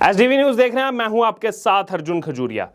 SDV news देख रहे हैं, मैं हूं आपके साथ अर्जुन खजूरिया।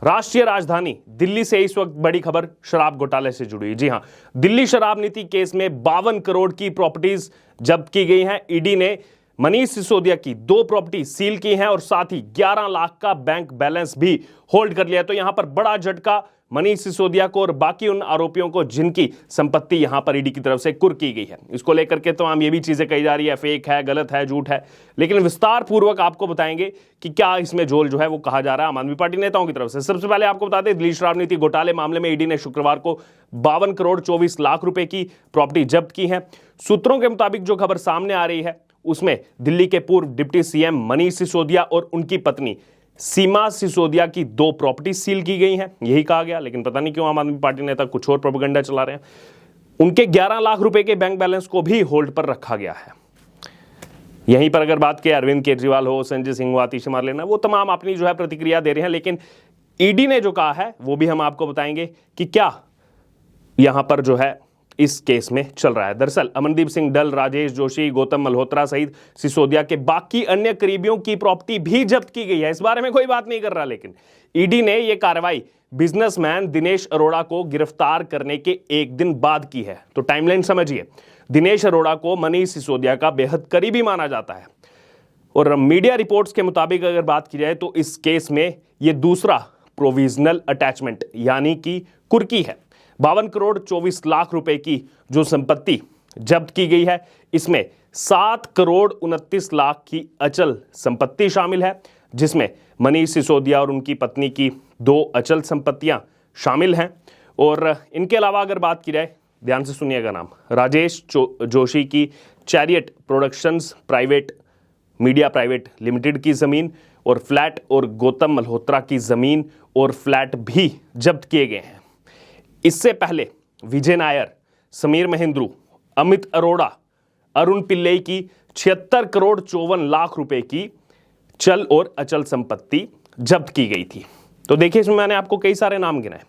राष्ट्रीय राजधानी दिल्ली से इस वक्त बड़ी खबर शराब घोटाले से जुड़ी। जी हां, दिल्ली शराब नीति केस में 52 करोड़ की प्रॉपर्टीज जब्त की गई हैं। ईडी ने मनीष सिसोदिया की 2 प्रॉपर्टी सील की हैं और साथ ही 11 लाख का बैंक बैलेंस भी होल्ड कर लिया। तो यहां पर बड़ा झटका मनीष सिसोदिया को और बाकी उन आरोपियों को जिनकी संपत्ति यहां पर ईडी की तरफ से कुर्क की गई है। इसको लेकर के तमाम ये भी चीजें कही जा रही है, फेक है, गलत है, झूठ है, लेकिन विस्तार पूर्वक आपको बताएंगे कि क्या इसमें झोल जो है वो कहा जा रहा है आम आदमी पार्टी नेताओं की तरफ से। सबसे पहले आपको बता दें, दिल्ली शराब नीति घोटाले मामले में ईडी ने शुक्रवार को 52 करोड़ 24 लाख रुपए की प्रॉपर्टी जब्त की है। सूत्रों के मुताबिक जो खबर सामने आ रही है उसमें दिल्ली के पूर्व डिप्टी सीएम मनीष सिसोदिया और उनकी पत्नी सीमा सिसोदिया की 2 प्रॉपर्टी सील की गई हैं, यही कहा गया। लेकिन पता नहीं क्यों आम आदमी पार्टी नेता कुछ और प्रोपेगेंडा चला रहे हैं। उनके 11 लाख रुपए के बैंक बैलेंस को भी होल्ड पर रखा गया है। यहीं पर अगर बात करें अरविंद केजरीवाल हो, संजय सिंह हो, आतिश लेना, वो तमाम अपनी जो है प्रतिक्रिया दे रहे हैं। लेकिन ईडी ने जो कहा है वो भी हम आपको बताएंगे कि क्या यहां पर जो है इस केस में चल रहा है। दरअसल अमनदीप सिंह डल, राजेश जोशी, गौतम मल्होत्रा सहित सिसोदिया के बाकी अन्य करीबियों की प्रॉपर्टी भी जब्त की गई है। इस बारे में कोई बात नहीं कर रहा, लेकिन ईडी ने यह कार्रवाई बिजनेसमैन दिनेश अरोड़ा को गिरफ्तार करने के एक दिन बाद की है। तो टाइमलाइन समझिए, दिनेश अरोड़ा को मनीष सिसोदिया का बेहद करीबी माना जाता है और मीडिया रिपोर्ट्स के मुताबिक अगर बात की जाए तो इस केस में यह दूसरा प्रोविजनल अटैचमेंट यानी कि कुर्की है। 52 करोड़ 24 लाख रुपए की जो संपत्ति जब्त की गई है, इसमें 7 करोड़ 29 लाख की अचल संपत्ति शामिल है, जिसमें मनीष सिसोदिया और उनकी पत्नी की 2 अचल संपत्तियां शामिल हैं। और इनके अलावा अगर बात की जाए, ध्यान से सुनिएगा नाम, राजेश जोशी की chariot productions private media private limited की जमीन और फ्लैट और गौतम मल्होत्रा की जमीन और फ्लैट भी जब्त किए गए हैं। इससे पहले विजय नायर, समीर महेंद्रू, अमित अरोड़ा, अरुण पिल्लई की 76 करोड़ 54 लाख रुपए की चल और अचल संपत्ति जब्त की गई थी। तो देखिए, इसमें मैंने आपको कई सारे नाम गिनाए।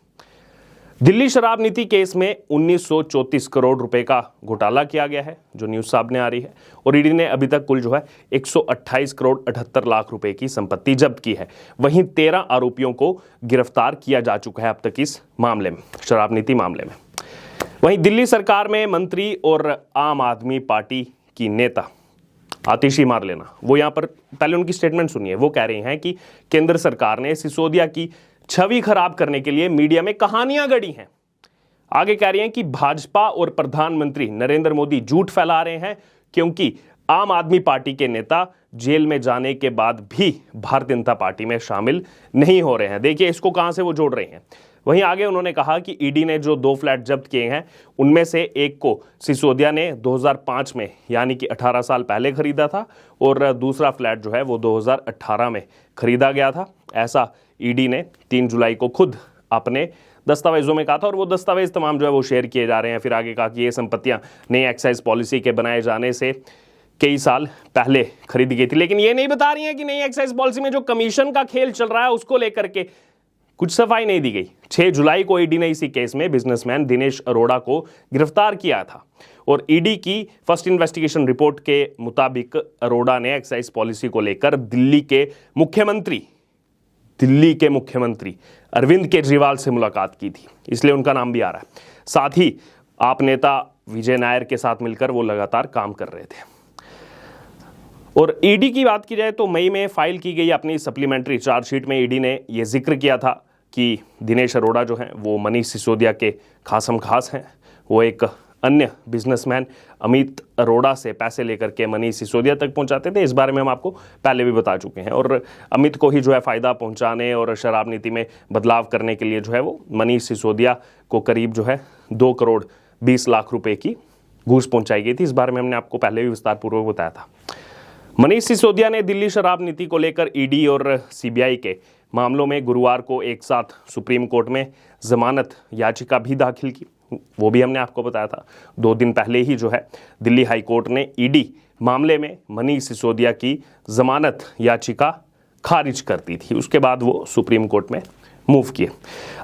दिल्ली शराब नीति केस में 1934 करोड़ रुपए का घोटाला किया गया है, जो न्यूज सामने आ रही है। और ईडी ने अभी तक कुल जो है 128 करोड़ 78 लाख रुपए की संपत्ति जब्त की है। वहीं 13 आरोपियों को गिरफ्तार किया जा चुका है अब तक इस मामले में, शराब नीति मामले में। वहीं दिल्ली सरकार में मंत्री और आम आदमी पार्टी की नेता आतिशी मार लेना, वो यहां पर पहले उनकी स्टेटमेंट सुनिए। वो कह रहे हैं कि केंद्र सरकार ने सिसोदिया की छवि खराब करने के लिए मीडिया में कहानियां गढ़ी हैं। आगे कह रही हैं कि भाजपा और प्रधानमंत्री नरेंद्र मोदी झूठ फैला रहे हैं, क्योंकि आम आदमी पार्टी के नेता जेल में जाने के बाद भी भारतीय जनता पार्टी में शामिल नहीं हो रहे हैं। देखिए इसको कहां से वो जोड़ रहे हैं। वहीं आगे उन्होंने कहा कि ईडी ने जो 2 फ्लैट जब्त किए हैं, उनमें से एक को सिसोदिया ने 2005 में यानी कि 18 साल पहले खरीदा था और दूसरा फ्लैट जो है वो 2018 में खरीदा गया था। ऐसा ईडी ने 3 जुलाई को खुद अपने दस्तावेजों में कहा था और वो दस्तावेज तमाम जो है वो शेयर किए जा रहे हैं। फिर आगे कहा कि ये संपत्तियां नई एक्साइज पॉलिसी के बनाए जाने से कई साल पहले खरीदी गई थी। लेकिन ये नहीं बता रही हैं कि नई एक्साइज पॉलिसी में जो कमीशन का खेल चल रहा है उसको लेकर के कुछ सफाई नहीं दी गई। 6 जुलाई को ईडी ने इसी केस में बिजनेसमैन दिनेश अरोड़ा को गिरफ्तार किया था और ईडी की फर्स्ट इन्वेस्टिगेशन रिपोर्ट के मुताबिक अरोड़ा ने एक्साइज पॉलिसी को लेकर दिल्ली के मुख्यमंत्री अरविंद केजरीवाल से मुलाकात की थी, इसलिए उनका नाम भी आ रहा है। साथ ही आप नेता विजय नायर के साथ मिलकर वो लगातार काम कर रहे थे। और ईडी की बात की जाए तो मई में फाइल की गई अपनी सप्लीमेंट्री चार्जशीट में ईडी ने यह जिक्र किया था कि दिनेश अरोड़ा जो हैं वो मनीष सिसोदिया के खासम खास हैं। वो एक अन्य बिजनेसमैन अमित अरोड़ा से पैसे लेकर के मनीष सिसोदिया तक पहुंचाते थे। इस बारे में हम आपको पहले भी बता चुके हैं। और अमित को ही जो है फायदा पहुंचाने और शराब नीति में बदलाव करने के लिए जो है वो मनीष सिसोदिया को करीब जो है 2 करोड़ 20 लाख रुपए की घूस पहुंचाई गई थी। इस बारे में हमने आपको पहले भी विस्तार पूर्वक बताया था। मनीष सिसोदिया ने दिल्ली शराब नीति को लेकर ईडी और सीबीआई के मामलों में गुरुवार को एक साथ सुप्रीम कोर्ट में जमानत याचिका भी दाखिल की, वो भी हमने आपको बताया था। 2 दिन पहले ही जो है दिल्ली हाई कोर्ट ने ईडी मामले में मनीष सिसोदिया की जमानत याचिका खारिज कर दी थी। उसके बाद वो सुप्रीम कोर्ट में मूव किए।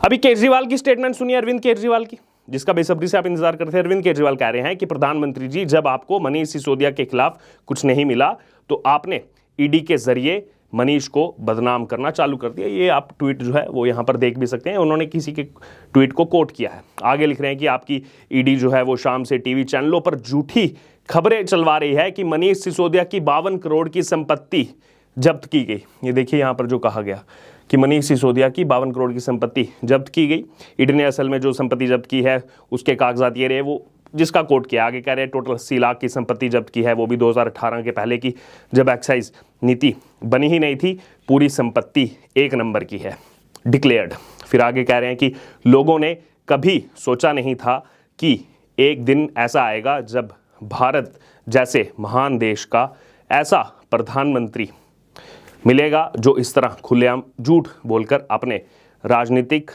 अभी केजरीवाल की स्टेटमेंट सुनिए, अरविंद केजरीवाल की, जिसका बेसब्री से आप इंतजार करते हैं। अरविंद केजरीवाल कह रहे हैं कि प्रधानमंत्री जी, जब आपको मनीष सिसोदिया के खिलाफ कुछ नहीं मिला तो आपने ईडी के जरिए मनीष को बदनाम करना चालू कर दिया। ये आप ट्वीट जो है वो यहाँ पर देख भी सकते हैं, उन्होंने किसी के ट्वीट को कोट किया है। आगे लिख रहे हैं कि आपकी ईडी जो है वो शाम से टीवी चैनलों पर झूठी खबरें चलवा रही है कि मनीष सिसोदिया की 52 करोड़ की संपत्ति जब्त की गई। ये देखिए यहाँ पर जो कहा गया कि मनीष सिसोदिया की 52 करोड़ की संपत्ति जब्त की गई। ईडी ने असल में जो संपत्ति जब्त की है उसके कागजात ये रहे, वो जिसका कोट किया। आगे कह रहे हैं टोटल 80 लाख की संपत्ति जब्त की है, वो भी 2018 के पहले की, जब एक्साइज नीति बनी ही नहीं थी। पूरी संपत्ति 1 नंबर की है, डिक्लेयर्ड। फिर आगे कह रहे हैं कि लोगों ने कभी सोचा नहीं था कि एक दिन ऐसा आएगा जब भारत जैसे महान देश का ऐसा प्रधानमंत्री मिलेगा जो इस तरह खुलेआम झूठ बोलकर अपने राजनीतिक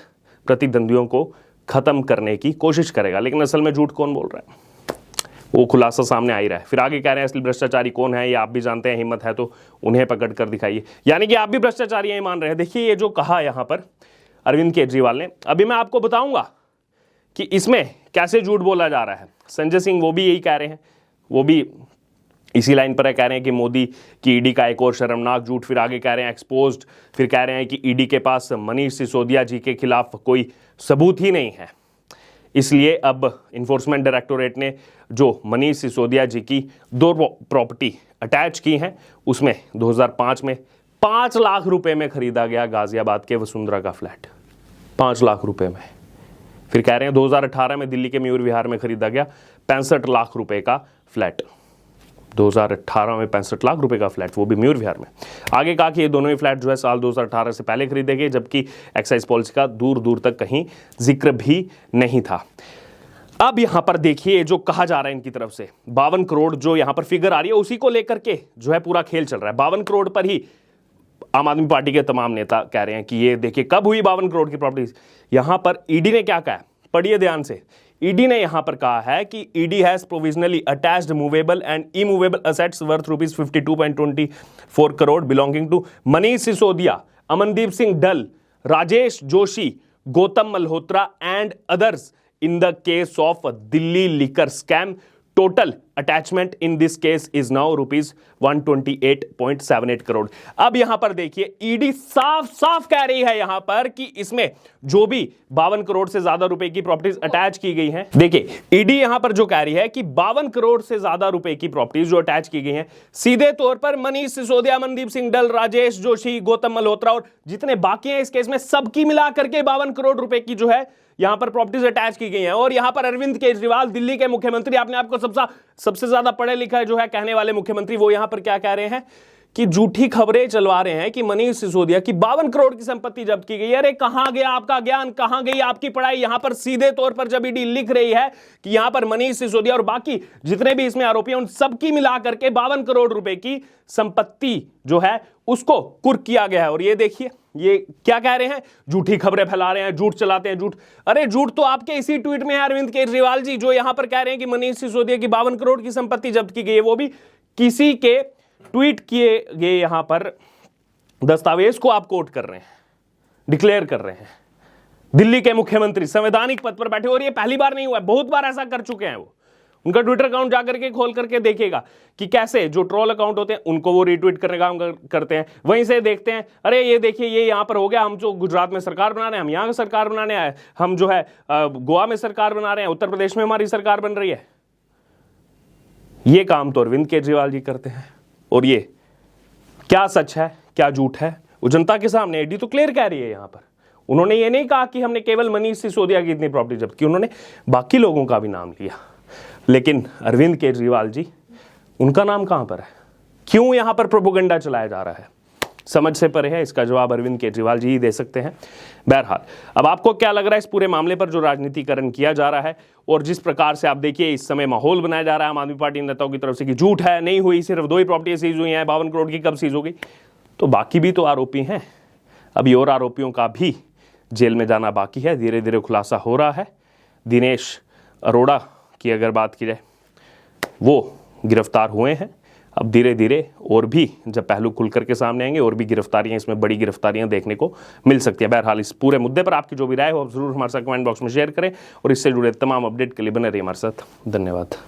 प्रतिद्वंदियों को खत्म करने की कोशिश करेगा। लेकिन असल में झूठ कौन बोल रहा है वो खुलासा सामने आ ही रहा है। फिर आगे कह रहे हैं असली भ्रष्टाचारी कौन है ये आप भी जानते हैं, हिम्मत है तो उन्हें पकड़ कर दिखाइए। यानी कि आप भी भ्रष्टाचारी हैं मान रहे हैं। देखिए ये जो कहा यहाँ पर अरविंद केजरीवाल ने, अभी मैं आपको बताऊंगा कि इसमें कैसे झूठ बोला जा रहा है। संजय सिंह वो भी यही कह रहे हैं, वो भी इसी लाइन पर है, कह रहे हैं कि मोदी की ईडी का एक और शर्मनाक झूठ। फिर आगे कह रहे हैं एक्सपोज्ड। फिर कह रहे हैं कि ईडी के पास मनीष सिसोदिया जी के खिलाफ कोई सबूत ही नहीं है, इसलिए अब इन्फोर्समेंट डायरेक्टोरेट ने जो मनीष सिसोदिया जी की 2 प्रॉपर्टी अटैच की हैं उसमें 2005 में 5 लाख रुपए में खरीदा गया गाजियाबाद के वसुंधरा का फ्लैट, 5 लाख रुपए में। फिर कह रहे हैं 2018 में दिल्ली के मयूर विहार में खरीदा गया 65 लाख रुपए का फ्लैट, 2018 में 65 लाख रुपए का फ्लैट, वो भी मयूर विहार में। आगे कहा कि ये दोनों ही फ्लैट जो है साल 2018 से पहले खरीदे गए, जबकि एक्साइज पॉलिसी का दूर दूर तक कहीं जिक्र भी नहीं था। अब यहां पर देखिए जो कहा जा रहा है इनकी तरफ से, 52 करोड़ जो यहां पर फिगर आ रही है उसी को लेकर के जो है पूरा खेल चल रहा है। 52 करोड़ पर ही आम आदमी पार्टी के तमाम नेता कह रहे हैं कि ये देखिए कब हुई 52 करोड़ की प्रॉपर्टीज। यहां पर ईडी ने क्या कहा है, पढ़िए ध्यान से। ईडी ने यहां पर कहा है कि ED has provisionally attached movable and immovable assets worth ₹52.24 crore belonging to Manish Sisodia, Amandeep Singh Dhall, Rajesh Joshi, Gautam Malhotra and others in the case of Delhi liquor scam. Total attachment in this case is now ₹128.78 crore. अब यहां पर देखिए ईडी साफ साफ कह रही है यहां पर कि इसमें जो भी 52 करोड़ से ज्यादा रुपए की प्रॉपर्टीज अटैच की गई हैं, देखिए ईडी यहां पर जो कह रही है कि 52 करोड़ से ज्यादा रुपए की प्रॉपर्टीज जो अटैच की गई हैं सीधे तौर पर मनीष सिसोदिया, मनदीप सिंह डल, राजेश जोशी, गौतम मल्होत्रा और जितने बाकी हैं इस केस में सबकी मिला करके 52 करोड़ रुपए की जो है यहां पर प्रॉपर्टीज अटैच की गई हैं। और यहां पर अरविंद केजरीवाल दिल्ली के मुख्यमंत्री, आपने आपको सबसे ज्यादा पढ़े लिखा जो है कहने वाले मुख्यमंत्री, वो यहां पर क्या कह रहे हैं कि झूठी खबरें चलवा रहे हैं कि मनीष सिसोदिया की 52 करोड़ की संपत्ति जब्त की गई। अरे कहां गया आपका ज्ञान, कहां गई आपकी पढ़ाई। यहां पर सीधे तौर पर जब ईडी लिख रही है कि यहां पर मनीष सिसोदिया और बाकी जितने भी इसमें आरोपी हैं उन सबकी मिलाकर के 52 करोड़ रुपए की संपत्ति जो है उसको कुर्क किया गया है। और ये देखिए ये क्या कह रहे हैं, झूठी खबरें फैला रहे हैं, झूठ चलाते हैं, झूठ। अरे झूठ तो आपके इसी ट्वीट में है अरविंद केजरीवाल जी, जो यहां पर कह रहे हैं कि मनीष सिसोदिया की 52 करोड़ की संपत्ति जब्त की गई है, वो भी किसी के ट्वीट किए गए यहां पर दस्तावेज को आप कोट कर रहे हैं, डिक्लेयर कर रहे हैं। दिल्ली के मुख्यमंत्री संवैधानिक पद पर बैठे, और ये पहली बार नहीं हुआ है, बहुत बार ऐसा कर चुके हैं वो। उनका ट्विटर अकाउंट जाकर के खोल करके देखिएगा कि कैसे जो ट्रोल अकाउंट होते हैं उनको वो रीट्वीट करने का काम करते हैं। वहीं से देखते हैं अरे ये देखिए ये यहां पर हो गया, हम जो गुजरात में सरकार बना रहे हैं, हम यहां सरकार बनाने आए, हम जो है गोवा में सरकार बना रहे हैं, उत्तर प्रदेश में हमारी सरकार बन रही है। ये काम तो अरविंद केजरीवाल जी करते हैं। और ये क्या सच है क्या झूठ है वो जनता के सामने ईडी तो क्लियर कह रही है। यहां पर उन्होंने ये नहीं कहा कि हमने केवल मनीष सिसोदिया की इतनी प्रॉपर्टी जब्त की, उन्होंने बाकी लोगों का भी नाम लिया। लेकिन अरविंद केजरीवाल जी, उनका नाम कहां पर है? क्यों यहां पर प्रोपेगेंडा चलाया जा रहा है? समझ से परे है। इसका जवाब अरविंद केजरीवाल जी ही दे सकते हैं। बहरहाल अब आपको क्या लग रहा है इस पूरे मामले पर जो राजनीतिकरण किया जा रहा है और जिस प्रकार से आप देखिए इस समय माहौल बनाया जा रहा है आम आदमी पार्टी नेताओं की तरफ से कि झूठ है, नहीं हुई, सिर्फ 2 ही प्रॉपर्टी सीज हुई हैं, 52 करोड़ की कब सीज हो गई? तो बाकी भी तो आरोपी हैं, अभी और आरोपियों का भी जेल में जाना बाकी है। धीरे धीरे खुलासा हो रहा है। दिनेश अरोड़ा की अगर बात की जाए, वो गिरफ्तार हुए हैं। अब धीरे धीरे और भी जब पहलू खुल करके सामने आएंगे और भी गिरफ्तारियां, इसमें बड़ी गिरफ्तारियां देखने को मिल सकती है। बहरहाल इस पूरे मुद्दे पर आपकी जो भी राय हो आप जरूर हमारे साथ कमेंट बॉक्स में शेयर करें और इससे जुड़े तमाम अपडेट के लिए बने रहिए हमारे साथ। धन्यवाद।